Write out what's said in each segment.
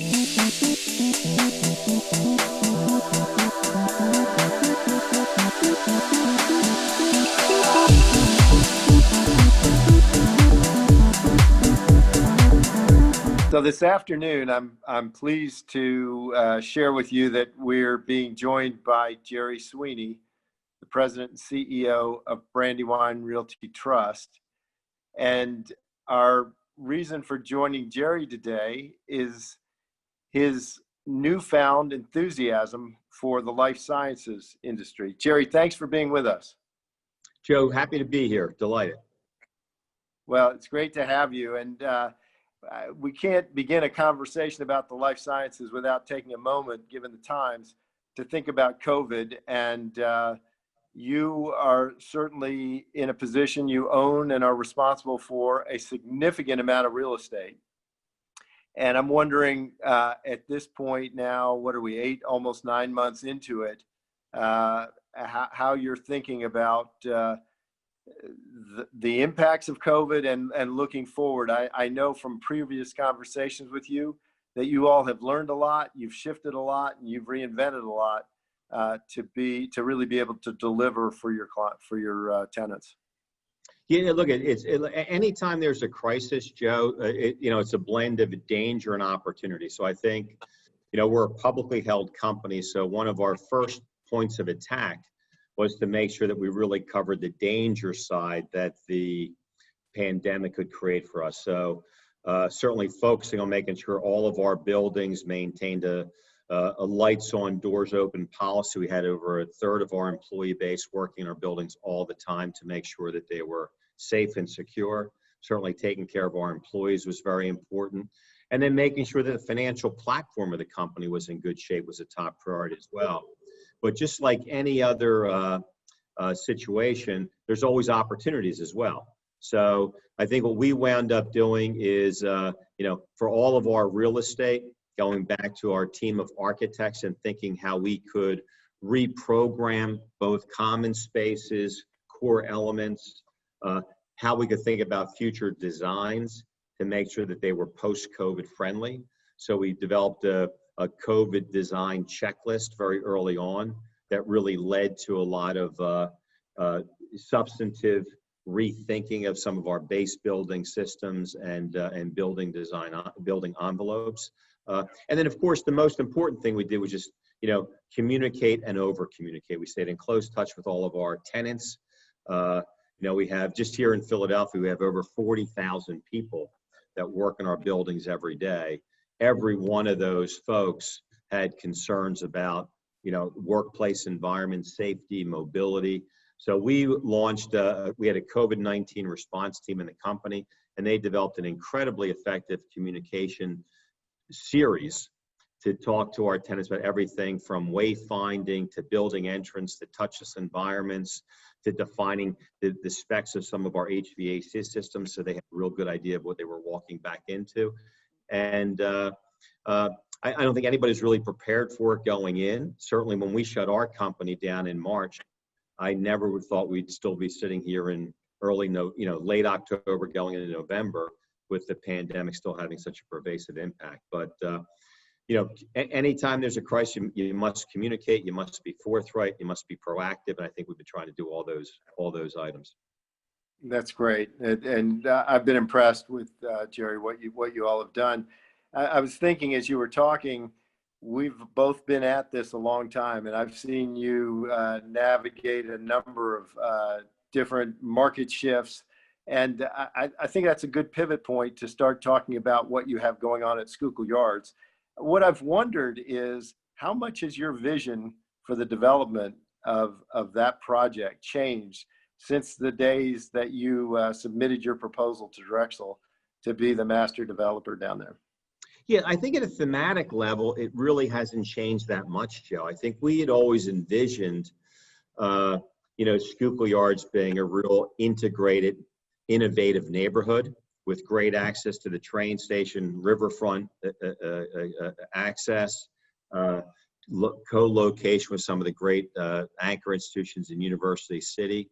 So this afternoon, I'm pleased to share with you that we're being joined by Jerry Sweeney, the president and CEO of Brandywine Realty Trust. And our reason for joining Jerry today is his newfound enthusiasm for the life sciences industry. Jerry, thanks for being with us. Joe, happy to be here. Delighted. Well, it's great to have you. And we can't begin a conversation about the life sciences without taking a moment, given the times, to think about COVID. And you are certainly in a position, you own and are responsible for a significant amount of real estate. And I'm wondering at this point now, what are we, almost 9 months into it, how you're thinking about the impacts of COVID and looking forward. I know from previous conversations with you that you all have learned a lot, you've shifted a lot, and you've reinvented a lot to really be able to deliver for your tenants. Yeah, look, anytime there's a crisis, Joe, it's a blend of danger and opportunity. So I think, we're a publicly held company, so one of our first points of attack was to make sure that we really covered the danger side that the pandemic could create for us. So certainly focusing on making sure all of our buildings maintained a lights on, doors open policy. We had over a third of our employee base working in our buildings all the time to make sure that they were safe and secure. Certainly taking care of our employees was very important. And then making sure that the financial platform of the company was in good shape was a top priority as well. But just like any other situation, there's always opportunities as well. So I think what we wound up doing is, for all of our real estate, going back to our team of architects and thinking how we could reprogram both common spaces, core elements, how we could think about future designs to make sure that they were post-COVID friendly. So we developed a COVID design checklist very early on that really led to a lot of substantive rethinking of some of our base building systems and building design, building envelopes. And then, of course, the most important thing we did was just, communicate and over-communicate. We stayed in close touch with all of our tenants. We have, just here in Philadelphia, we have over 40,000 people that work in our buildings every day. Every one of those folks had concerns about, workplace environment, safety, mobility. So we launched, we had a COVID-19 response team in the company, and they developed an incredibly effective communication series to talk to our tenants about everything from wayfinding to building entrance to touchless environments to defining the specs of some of our HVAC systems so they had a real good idea of what they were walking back into. And I don't think anybody's really prepared for it going in. Certainly when we shut our company down in March, I never would have thought we'd still be sitting here in late October going into November with the pandemic still having such a pervasive impact. But anytime there's a crisis, you must communicate, you must be forthright, you must be proactive, and I think we've been trying to do all those items. That's great, and I've been impressed with Jerry, what you all have done. I was thinking as you were talking, we've both been at this a long time, and I've seen you navigate a number of different market shifts. And I think that's a good pivot point to start talking about what you have going on at Schuylkill Yards. What I've wondered is how much has your vision for the development of that project changed since the days that you submitted your proposal to Drexel to be the master developer down there? Yeah, I think at a thematic level, it really hasn't changed that much, Joe. I think we had always envisioned, Schuylkill Yards being a real integrated, innovative neighborhood with great access to the train station, riverfront access, co-location with some of the great anchor institutions in University City.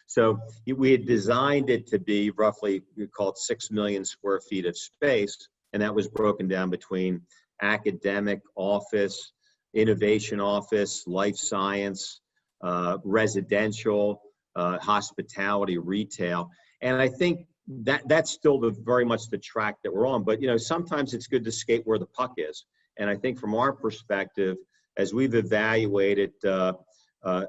So we had designed it to be roughly, we call it 6 million square feet of space, And that was broken down between academic office, innovation office, life science, residential, hospitality, retail. And I think that's still very much the track that we're on. But, sometimes it's good to skate where the puck is. And I think from our perspective, as we've evaluated kind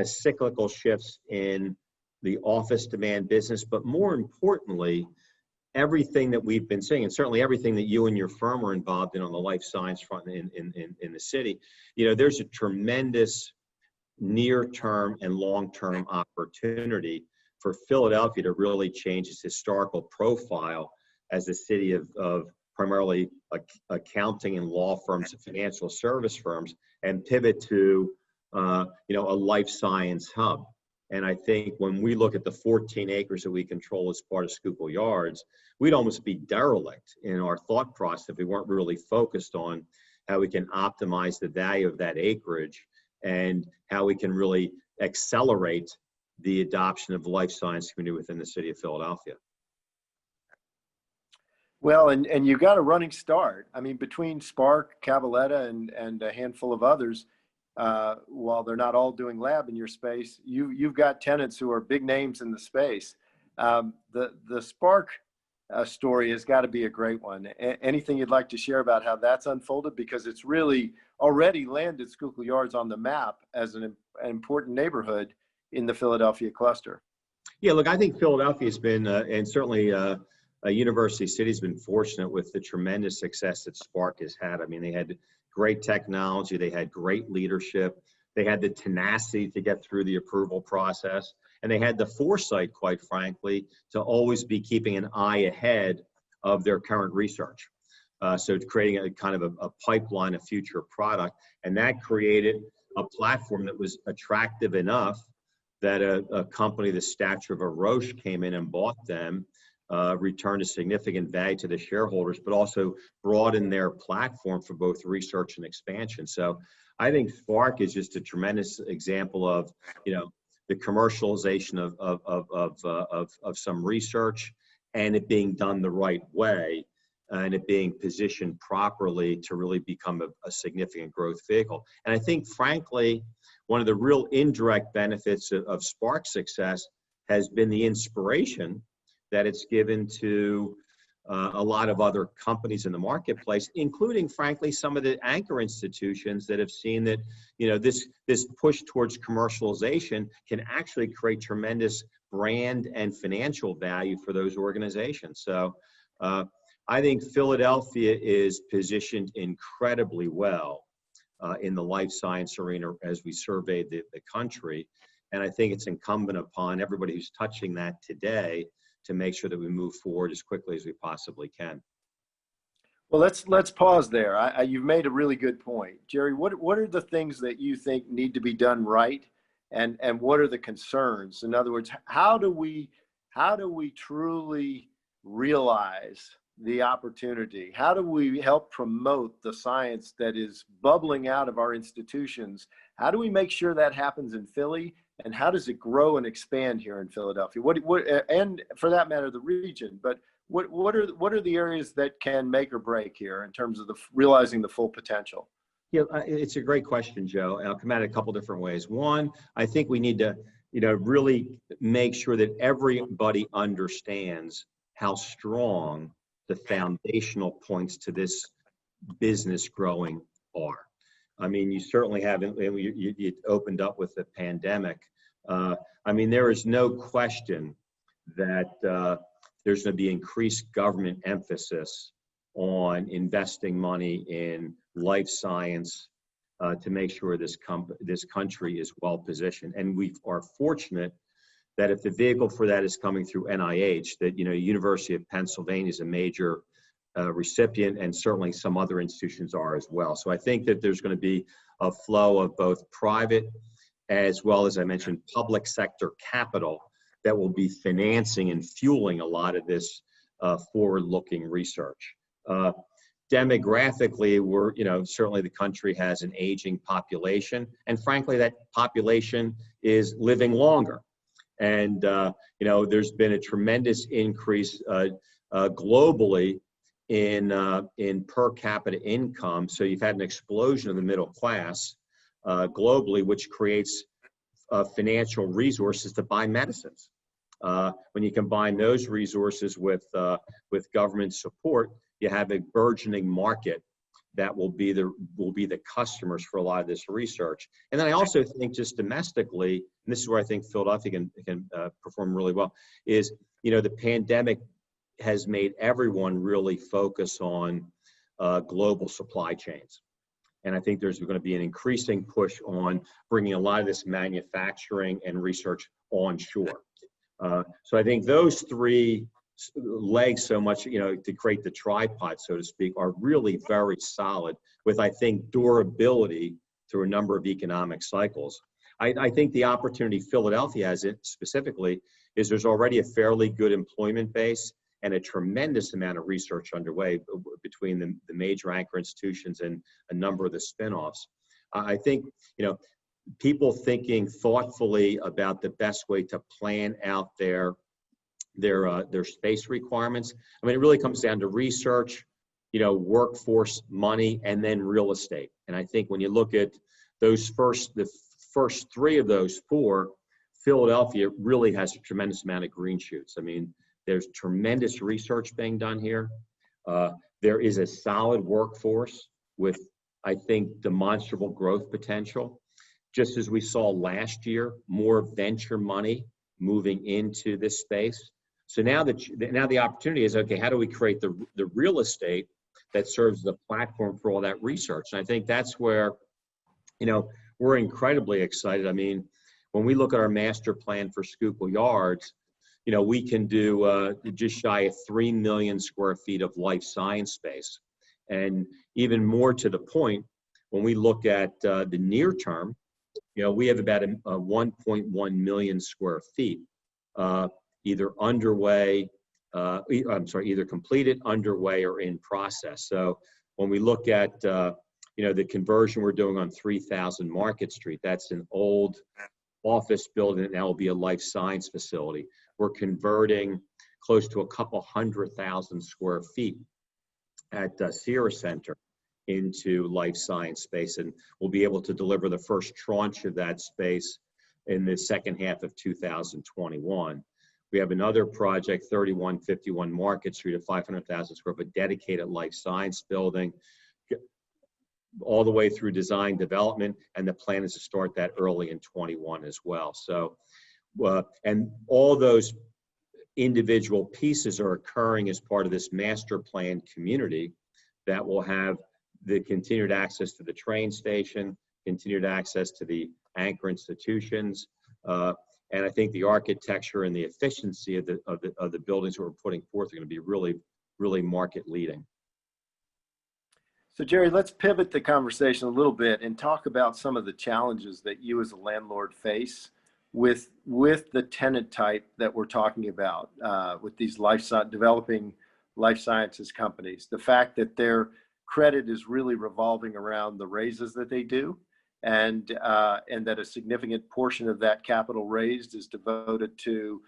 of cyclical shifts in the office demand business, but more importantly, everything that we've been seeing, and certainly everything that you and your firm are involved in on the life science front in the city, there's a tremendous near-term and long-term opportunity for Philadelphia to really change its historical profile as a city of primarily accounting and law firms and financial service firms, and pivot to a life science hub. And I think when we look at the 14 acres that we control as part of Schuylkill Yards, we'd almost be derelict in our thought process if we weren't really focused on how we can optimize the value of that acreage and how we can really accelerate the adoption of the life science community within the city of Philadelphia. Well, and you got a running start. I mean, between Spark, Cavaletta, and a handful of others, while they're not all doing lab in your space, you've got tenants who are big names in the space. The Spark story has got to be a great one. Anything you'd like to share about how that's unfolded? Because it's really already landed Schuylkill Yards on the map as an important neighborhood in the Philadelphia cluster. Yeah, look, I think Philadelphia has been, and certainly University City has been fortunate with the tremendous success that Spark has had. I mean, they had great technology, they had great leadership, they had the tenacity to get through the approval process, and they had the foresight, quite frankly, to always be keeping an eye ahead of their current research. So creating a kind of a pipeline of future product, and that created a platform that was attractive enough that a company the stature of a Roche came in and bought them, returned a significant value to the shareholders, but also broadened their platform for both research and expansion. So I think Spark is just a tremendous example of, the commercialization of some research, and it being done the right way, and it being positioned properly to really become a significant growth vehicle. And I think, frankly, one of the real indirect benefits of Spark's success has been the inspiration that it's given to a lot of other companies in the marketplace, including, frankly, some of the anchor institutions that have seen that, this push towards commercialization can actually create tremendous brand and financial value for those organizations. So I think Philadelphia is positioned incredibly well in the life science arena as we surveyed the country. And I think it's incumbent upon everybody who's touching that today to make sure that we move forward as quickly as we possibly can. Well, let's pause there. You've made a really good point, Jerry. What are the things that you think need to be done right, and what are the concerns? In other words, how do we truly realize the opportunity? How do we help promote the science that is bubbling out of our institutions? How do we make sure that happens in Philly? And how does it grow and expand here in Philadelphia? And for that matter, the region. But what are the areas that can make or break here in terms of realizing the full potential? Yeah, it's a great question, Joe. And I'll come at it a couple different ways. One, I think we need to, really make sure that everybody understands how strong the foundational points to this business growing are. I mean, you certainly haven't, you opened up with the pandemic. I mean, there is no question that there's going to be increased government emphasis on investing money in life science to make sure this country is well positioned. And we are fortunate that if the vehicle for that is coming through NIH, that, University of Pennsylvania is a major recipient, and certainly some other institutions are as well. So I think that there's going to be a flow of both private as well as, I mentioned, public sector capital that will be financing and fueling a lot of this forward-looking research. Demographically, certainly the country has an aging population, and frankly, that population is living longer. And, there's been a tremendous increase globally in per capita income. So you've had an explosion of the middle class globally, which creates financial resources to buy medicines. When you combine those resources with government support, you have a burgeoning market that will be the customers for a lot of this research. And then I also think just domestically, and this is where I think Philadelphia can perform really well, is, you know, the pandemic has made everyone really focus on global supply chains. And I think there's going to be an increasing push on bringing a lot of this manufacturing and research onshore. So I think those three legs, so much, you know, to create the tripod, so to speak, are really very solid with, I think, durability through a number of economic cycles. I think the opportunity Philadelphia has it specifically is there's already a fairly good employment base and a tremendous amount of research underway between the major anchor institutions and a number of the spinoffs. I think, you know, people thinking thoughtfully about the best way to plan out their space requirements. I mean, it really comes down to research, you know, workforce, money, and then real estate. And I think when you look at the first three of those four, Philadelphia really has a tremendous amount of green shoots. I mean, there's tremendous research being done here. There is a solid workforce with, I think, demonstrable growth potential. Just as we saw last year, more venture money moving into this space. So now the opportunity is, okay, how do we create the real estate that serves the platform for all that research? And I think that's where, you know, we're incredibly excited. I mean, when we look at our master plan for Schuylkill Yards, you know, we can do just shy of 3 million square feet of life science space. And even more to the point, when we look at the near term, you know, we have about a 1.1 million square feet, either underway, either completed, underway, or in process. So when we look at, you know, the conversion we're doing on 3000 Market Street, that's an old office building that now will be a life science facility. We're converting close to a couple 100,000 square feet at Sierra Center into life science space, and we'll be able to deliver the first tranche of that space in the second half of 2021. We have another project, 3151 Market Street, a 500,000 square foot dedicated life science building, all the way through design development, and the plan is to start that early in 21 as well. So, and all those individual pieces are occurring as part of this master plan community that will have the continued access to the train station, continued access to the anchor institutions, and I think the architecture and the efficiency of the buildings we're putting forth are going to be really, really market leading. So Jerry, let's pivot the conversation a little bit and talk about some of the challenges that you as a landlord face with the tenant type that we're talking about, with these developing life sciences companies. The fact that their credit is really revolving around the raises that they do, and that a significant portion of that capital raised is devoted to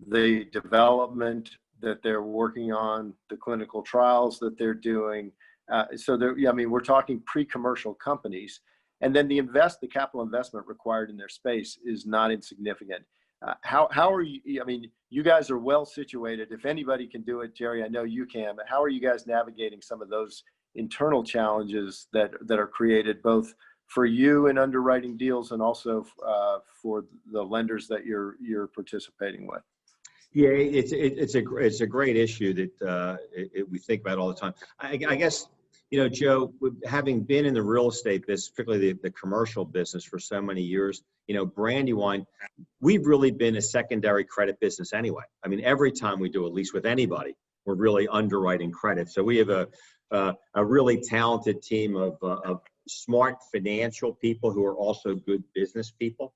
the development that they're working on, the clinical trials that they're doing. So I mean, we're talking pre-commercial companies, and then the capital investment required in their space is not insignificant. How are you? I mean, you guys are well situated. If anybody can do it, Jerry, I know you can. But how are you guys navigating some of those internal challenges that are created both for you in underwriting deals and also for the lenders that you're participating with? Yeah, it's a great issue that we think about all the time. I guess, you know, Joe, having been in the real estate business, particularly the commercial business for so many years, you know, Brandywine, we've really been a secondary credit business anyway. I mean, every time we do, at least with anybody, we're really underwriting credit. So we have a really talented team of smart financial people who are also good business people.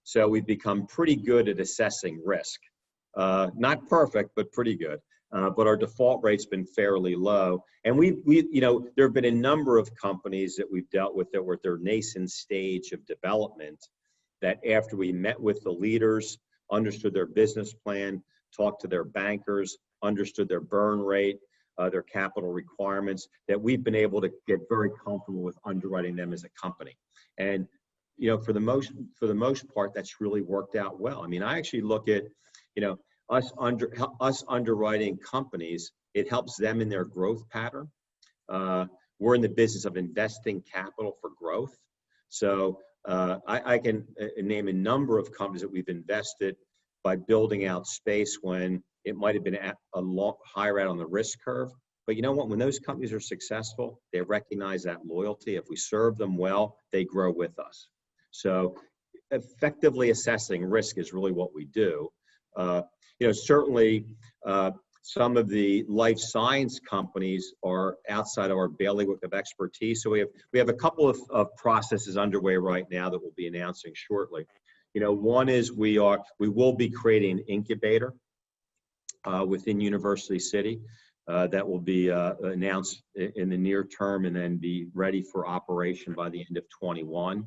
So we've become pretty good at assessing risk. Not perfect, but pretty good. But our default rate's been fairly low. And we, you know, there have been a number of companies that we've dealt with that were at their nascent stage of development, that after we met with the leaders, understood their business plan, talked to their bankers, understood their burn rate, their capital requirements, that we've been able to get very comfortable with underwriting them as a company. And for the most part, that's really worked out well. I mean, I actually look at us underwriting companies. It helps them in their growth pattern. We're in the business of investing capital for growth. So I can name a number of companies that we've invested by building out space when it might have been at a lot higher out on the risk curve. But you know what? When those companies are successful, they recognize that loyalty. If we serve them well, they grow with us. So effectively assessing risk is really what we do. Certainly some of the life science companies are outside of our bailiwick of expertise. So we have a couple of processes underway right now that we'll be announcing shortly. One is we will be creating an incubator within University City that will be announced in the near term and then be ready for operation by the end of 21.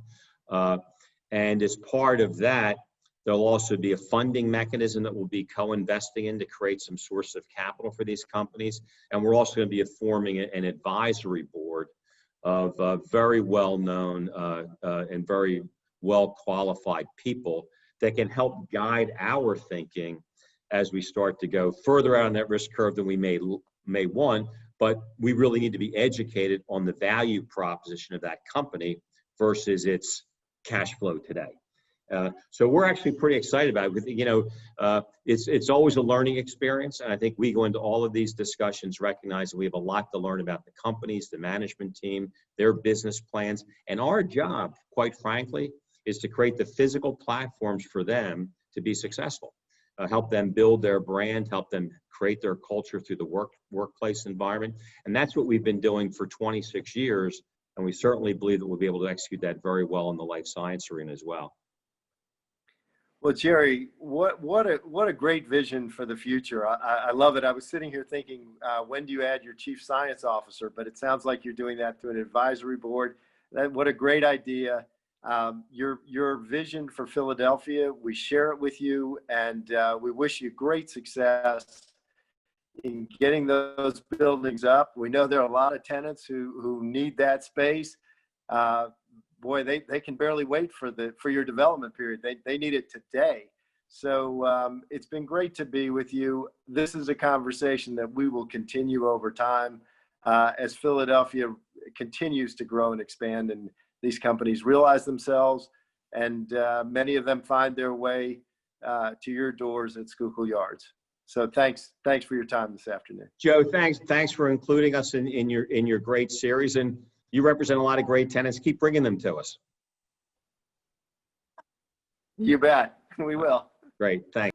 And as part of that, there'll also be a funding mechanism that we'll be co-investing in to create some source of capital for these companies. And we're also going to be forming an advisory board of very well-known and very well-qualified people that can help guide our thinking as we start to go further out on that risk curve than we may want. But we really need to be educated on the value proposition of that company versus its cash flow today. So we're actually pretty excited about it. It's always a learning experience. And I think we go into all of these discussions recognizing we have a lot to learn about the companies, the management team, their business plans. And our job, quite frankly, is to create the physical platforms for them to be successful. Help them build their brand, help them create their culture through the workplace environment. And that's what we've been doing for 26 years. And we certainly believe that we'll be able to execute that very well in the life science arena as well. Well, Jerry, what a great vision for the future. I love it. I was sitting here thinking, when do you add your chief science officer? But it sounds like you're doing that through an advisory board. What a great idea. Your vision for Philadelphia, we share it with you, and we wish you great success in getting those buildings up. We know there are a lot of tenants who need that space. Boy, they can barely wait for your development period. They need it today. So it's been great to be with you. This is a conversation that we will continue over time as Philadelphia continues to grow and expand, and these companies realize themselves, and many of them find their way to your doors at Schuylkill Yards. So thanks for your time this afternoon. Joe, thanks for including us in your great series. And you represent a lot of great tenants. Keep bringing them to us. You bet. We will. Great. Thanks.